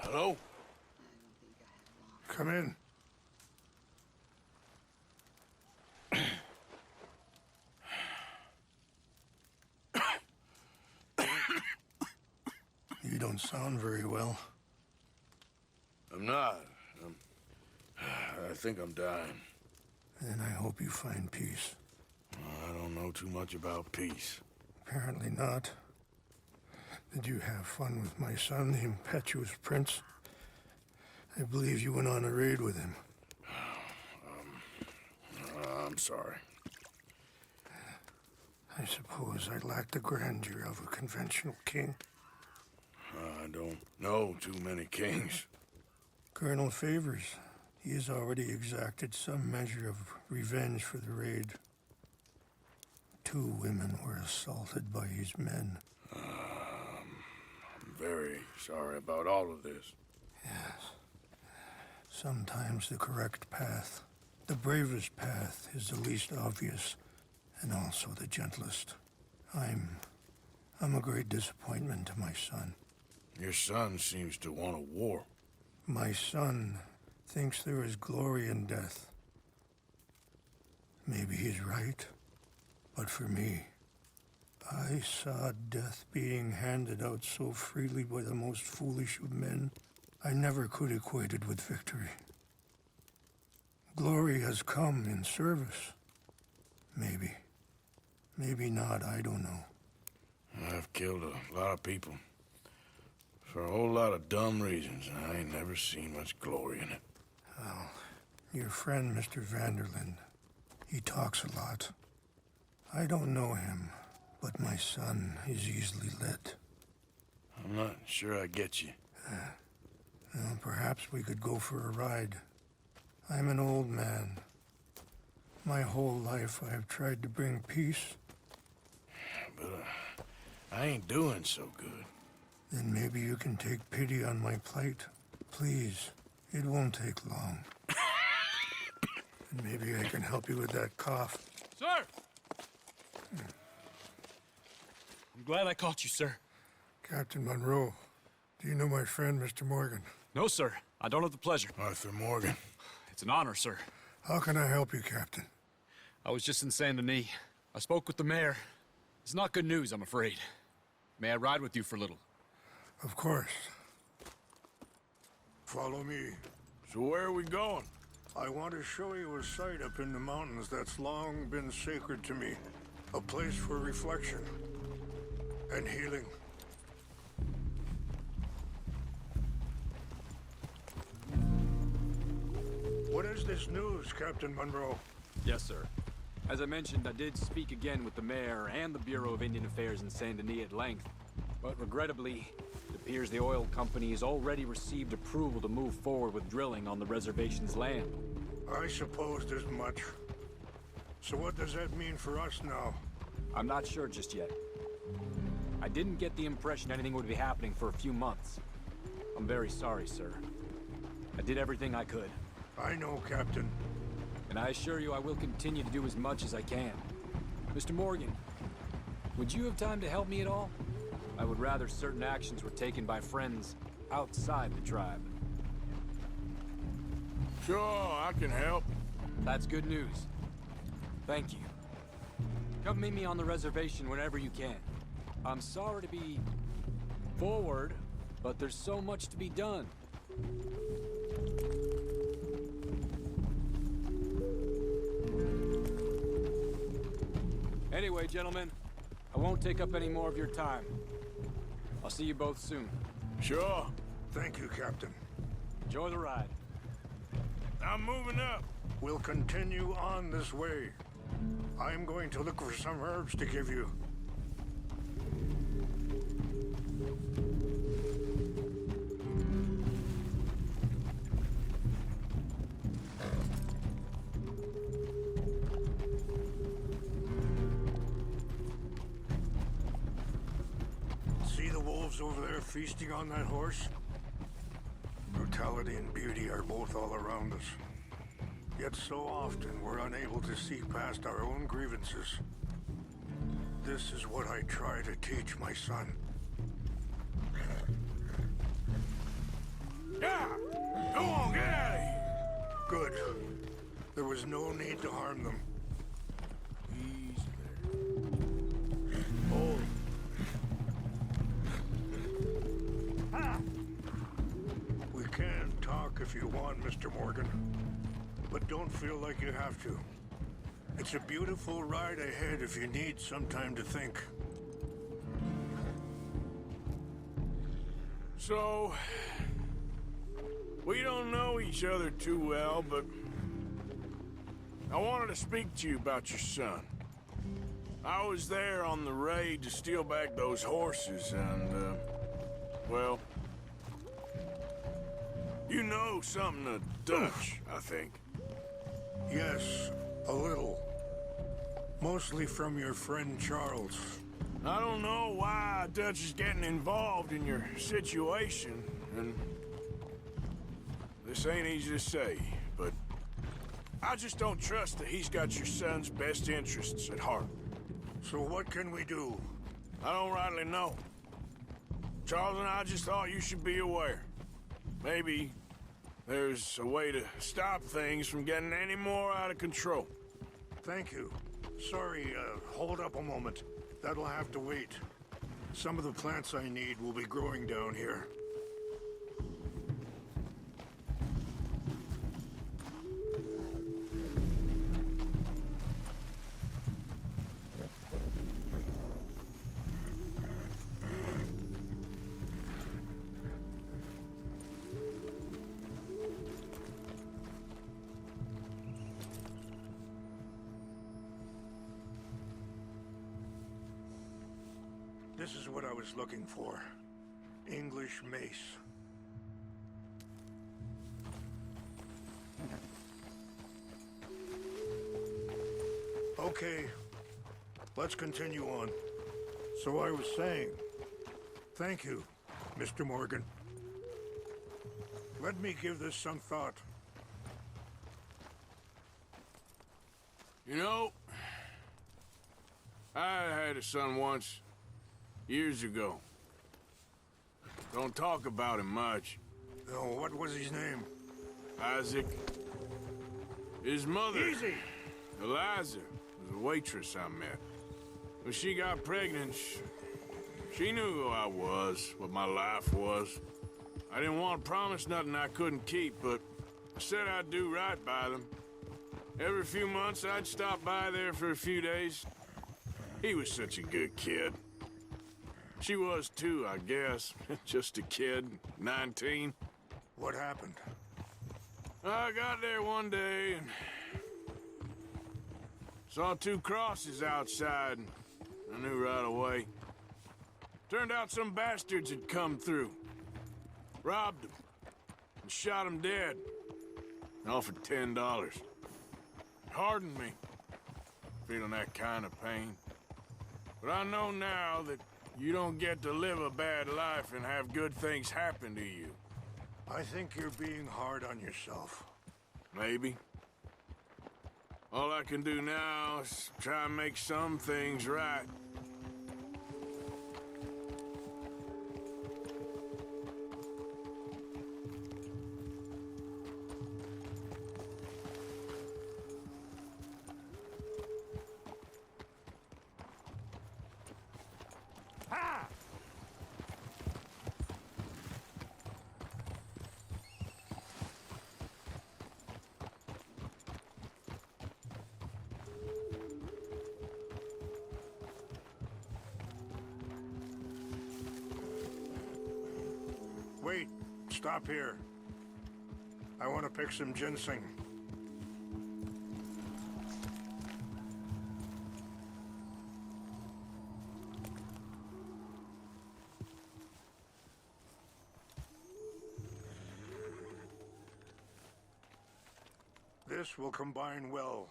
Hello? Come in. You don't sound very well. I'm not. I think I'm dying. Then I hope you find peace. I don't know too much about peace. Apparently not. Did you have fun with my son, the impetuous prince? I believe you went on a raid with him. I'm sorry. I suppose I lack the grandeur of a conventional king. I don't know too many kings. Colonel Favors, he has already exacted some measure of revenge for the raid. 2 women were assaulted by his men. I'm very sorry about all of this. Yes. Sometimes the correct path, the bravest path, is the least obvious, and also the gentlest. I'm a great disappointment to my son. Your son seems to want a war. My son thinks there is glory in death. Maybe he's right, but for me, I saw death being handed out so freely by the most foolish of men, I never could equate it with victory. Glory has come in service. Maybe. Maybe not, I don't know. I've killed a lot of people. For a whole lot of dumb reasons, and I ain't never seen much glory in it. Well, your friend, Mr. Vanderlyn, he talks a lot. I don't know him, but my son is easily led. I'm not sure I get you. Well, perhaps we could go for a ride. I'm an old man. My whole life I have tried to bring peace. But I ain't doing so good. Then maybe you can take pity on my plight. Please, it won't take long. And maybe I can help you with that cough. Sir! I'm glad I caught you, sir. Captain Monroe, do you know my friend, Mr. Morgan? No, sir. I don't have the pleasure. Arthur Morgan. It's an honor, sir. How can I help you, Captain? I was just in Saint Denis. I spoke with the mayor. It's not good news, I'm afraid. May I ride with you for a little? Of course. Follow me. So where are we going? I want to show you a site up in the mountains that's long been sacred to me. A place for reflection and healing. What is this news, Captain Monroe? Yes, sir. As I mentioned, I did speak again with the mayor and the Bureau of Indian Affairs in Saint Denis at length. But regrettably, it appears the oil company has already received approval to move forward with drilling on the reservation's land. I supposed as much. So what does that mean for us now? I'm not sure just yet. I didn't get the impression anything would be happening for a few months. I'm very sorry, sir. I did everything I could. I know, Captain. And I assure you I will continue to do as much as I can. Mr. Morgan, would you have time to help me at all? I would rather certain actions were taken by friends outside the tribe. Sure, I can help. That's good news. Thank you. Come meet me on the reservation whenever you can. I'm sorry to be forward, but there's so much to be done. Anyway, gentlemen, I won't take up any more of your time. I'll see you both soon. Sure. Thank you, Captain. Enjoy the ride. I'm moving up. We'll continue on this way. I'm going to look for some herbs to give you. See the wolves over there feasting on that horse? Brutality and beauty are both all around us. Yet so often we're unable to see past our own grievances. This is what I try to teach my son. Yeah! Go on, get out of here! Good. There was no need to harm them. Easy there. Hold. We can talk if you want, Mr. Morgan. But don't feel like you have to. It's a beautiful ride ahead if you need some time to think. So, we don't know each other too well, but I wanted to speak to you about your son. I was there on the raid to steal back those horses, and, well, you know something of Dutch, I think. Yes, a little. Mostly from your friend Charles. I don't know why Dutch is getting involved in your situation, and this ain't easy to say, but I just don't trust that he's got your son's best interests at heart. So what can we do? I don't rightly know. Charles and I just thought you should be aware. Maybe there's a way to stop things from getting any more out of control. Thank you. Sorry, hold up a moment. That'll have to wait. Some of the plants I need will be growing down here. This is what I was looking for. English mace. Okay, let's continue on. So I was saying, thank you, Mr. Morgan. Let me give this some thought. You know, I had a son once, years ago. Don't talk about him much. Oh, what was his name? Isaac. His mother, Easy! Eliza, was a waitress I met. When she got pregnant, she knew who I was, what my life was. I didn't want to promise nothing I couldn't keep, but I said I'd do right by them. Every few months, I'd stop by there for a few days. He was such a good kid. She was too, I guess. Just a kid, 19. What happened? I got there one day and saw two crosses outside, and I knew right away. Turned out some bastards had come through, robbed them, and shot them dead. Offered $10. Hardened me, feeling that kind of pain. But I know now that you don't get to live a bad life and have good things happen to you. I think you're being hard on yourself. Maybe. All I can do now is try and make some things right. Wait, stop here. I want to pick some ginseng. This will combine well.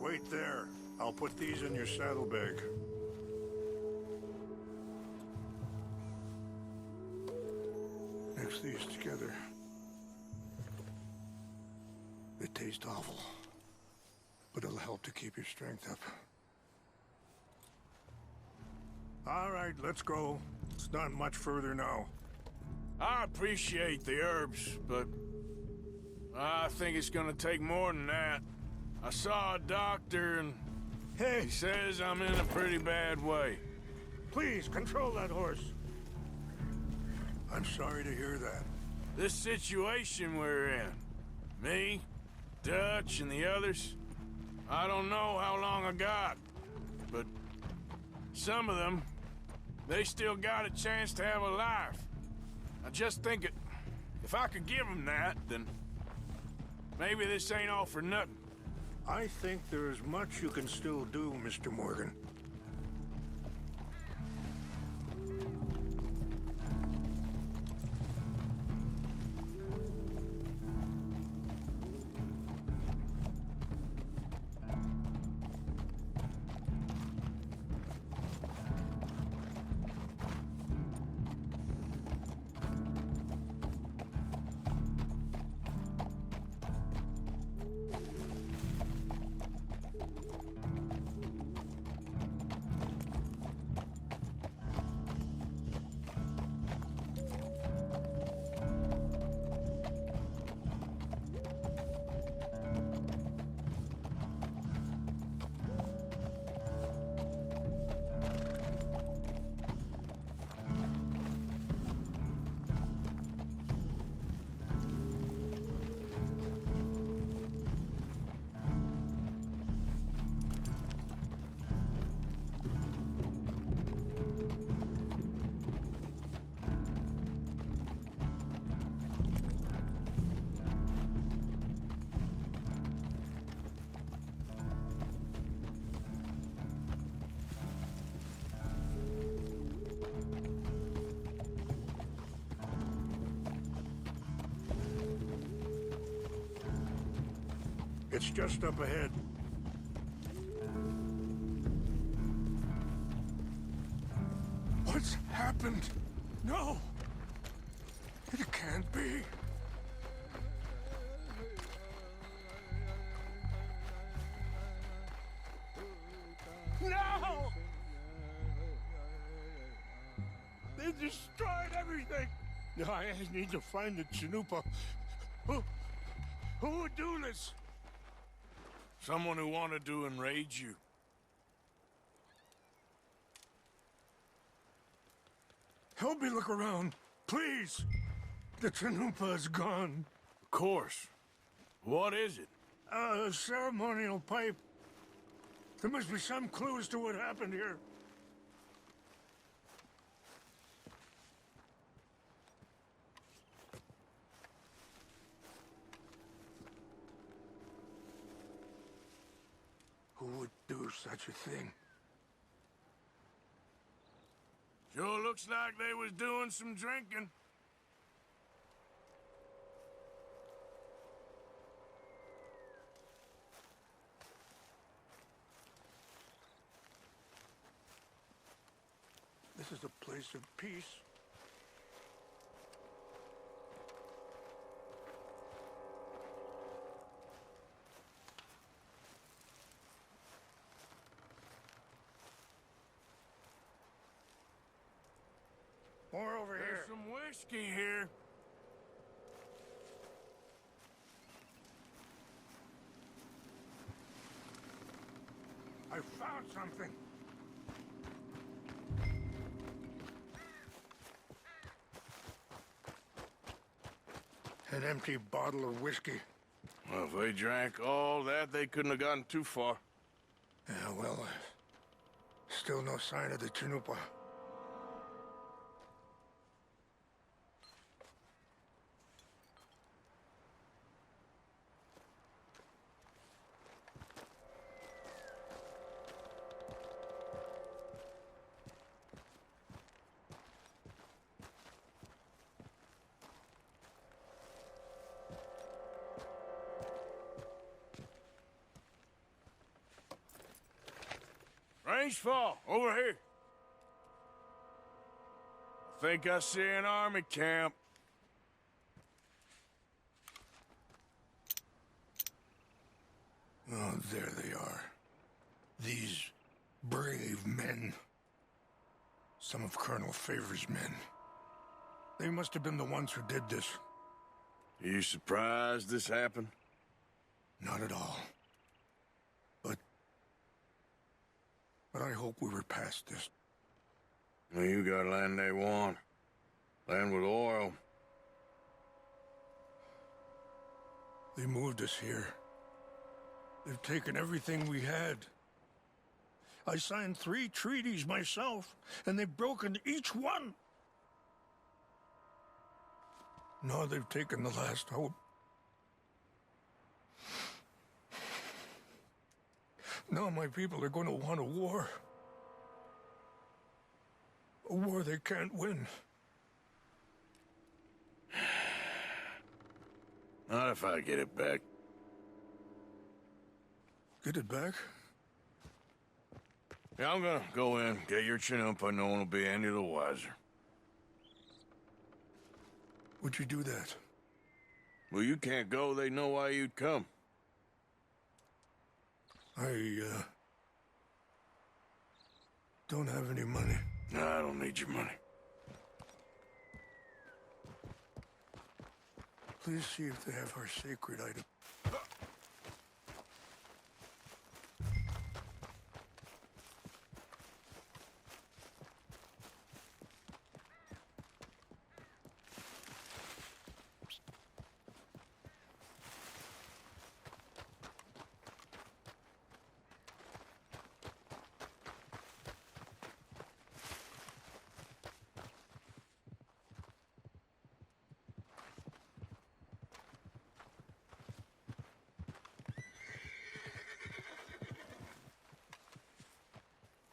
Wait there. I'll put these in your saddlebag. Next these together. They taste awful, but it'll help to keep your strength up. All right, let's go. It's not much further now. I appreciate the herbs, but I think it's gonna take more than that. I saw a doctor and Hey, he says I'm in a pretty bad way. please, control that horse. I'm sorry to hear that. This situation we're in, me, Dutch, and the others, I don't know how long I got, but some of them, they still got a chance to have a life. I just think if I could give them that, then maybe this ain't all for nothing. I think there is much you can still do, Mr. Morgan. It's just up ahead. What's happened? No! It can't be. No! They destroyed everything! I need to find the Chanupa. Who would do this? Someone who wanted to enrage you. Help me look around, please. The Chanupa is gone. Of course. What is it? A ceremonial pipe. There must be some clues to what happened here. Who would do such a thing? Sure looks like they was doing some drinking. This is a place of peace. More over There's here. some whiskey here. I found something. An empty bottle of whiskey. Well, if they drank all that, they couldn't have gotten too far. Yeah, well, still no sign of the Chanupa. Range fall, over here. I think I see an army camp. There they are. These brave men. Some of Colonel Favor's men. They must have been the ones who did this. Are you surprised this happened? Not at all. But I hope we were past this. Well, you got land they want. Land with oil. They moved us here. They've taken everything we had. I signed 3 treaties myself, and they've broken each one. Now they've taken the last hope. Now my people are going to want a war. A war they can't win. Not if I get it back. Get it back? Yeah, I'm gonna go in, get your chin-up, and no one will be any the wiser. Would you do that? Well, you can't go, they know why you'd come. I don't have any money. No, I don't need your money. Please see if they have our sacred item.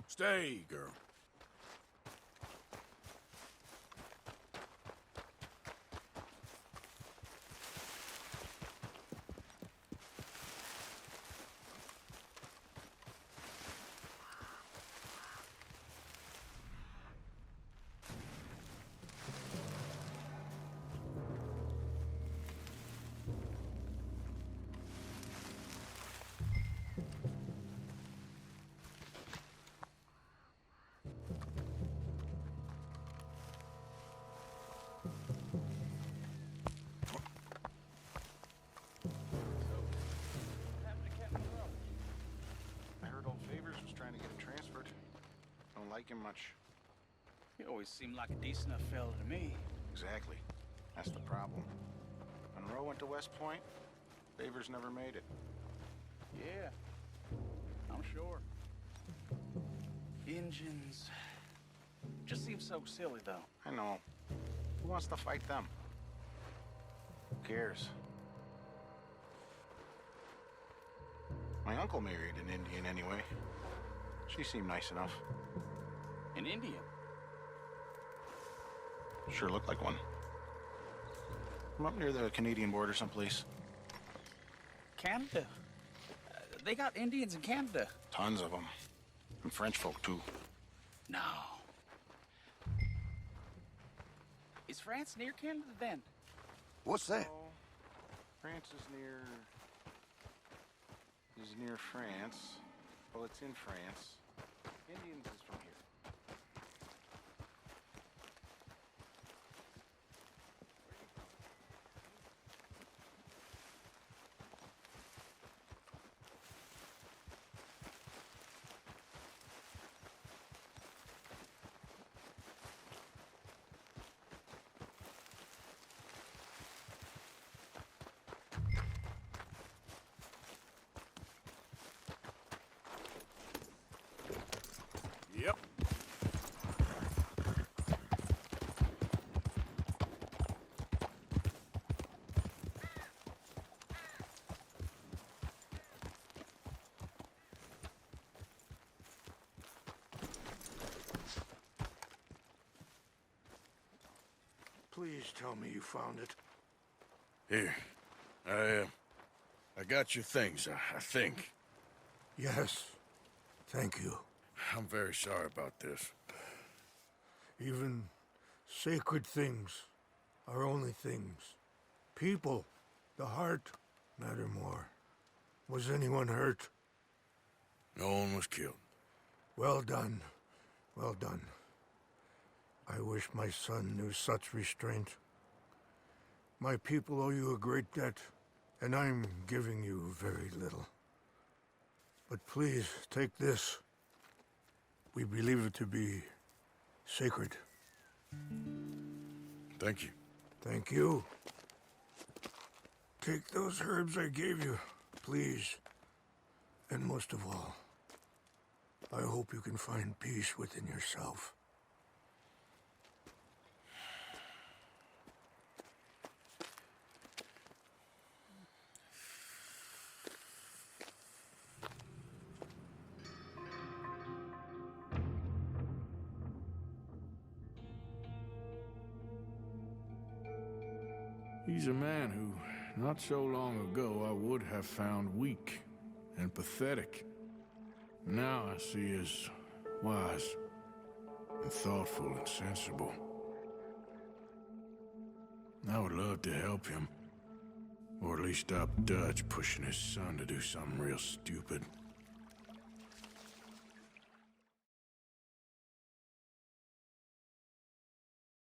Stay, girl. Trying to get him transferred. Don't like him much. He always seemed like a decent enough fella to me. Exactly. That's the problem. Monroe went to West Point. Favors never made it. Yeah, I'm sure. Engines. Just seems so silly, though. I know. Who wants to fight them? Who cares? My uncle married an Indian anyway. She seemed nice enough. An Indian? Sure looked like one. I'm up near the Canadian border someplace. Canada? They got Indians in Canada. Tons of them. And French folk, too. No. Is France near Canada, then? What's that? Oh, France is near France. Well, it's in France. Indians is from here. Yep. Please tell me you found it. Here. I got your things, I think. Yes. Thank you. I'm very sorry about this. Even sacred things are only things. People, the heart, matter more. Was anyone hurt? No one was killed. Well done. Well done. I wish my son knew such restraint. My people owe you a great debt, and I'm giving you very little. But please, take this. We believe it to be sacred. Thank you. Thank you. Take those herbs I gave you, please. And most of all, I hope you can find peace within yourself. He's a man who, not so long ago, I would have found weak and pathetic. Now I see as wise and thoughtful and sensible. I would love to help him, or at least stop Dutch pushing his son to do something real stupid.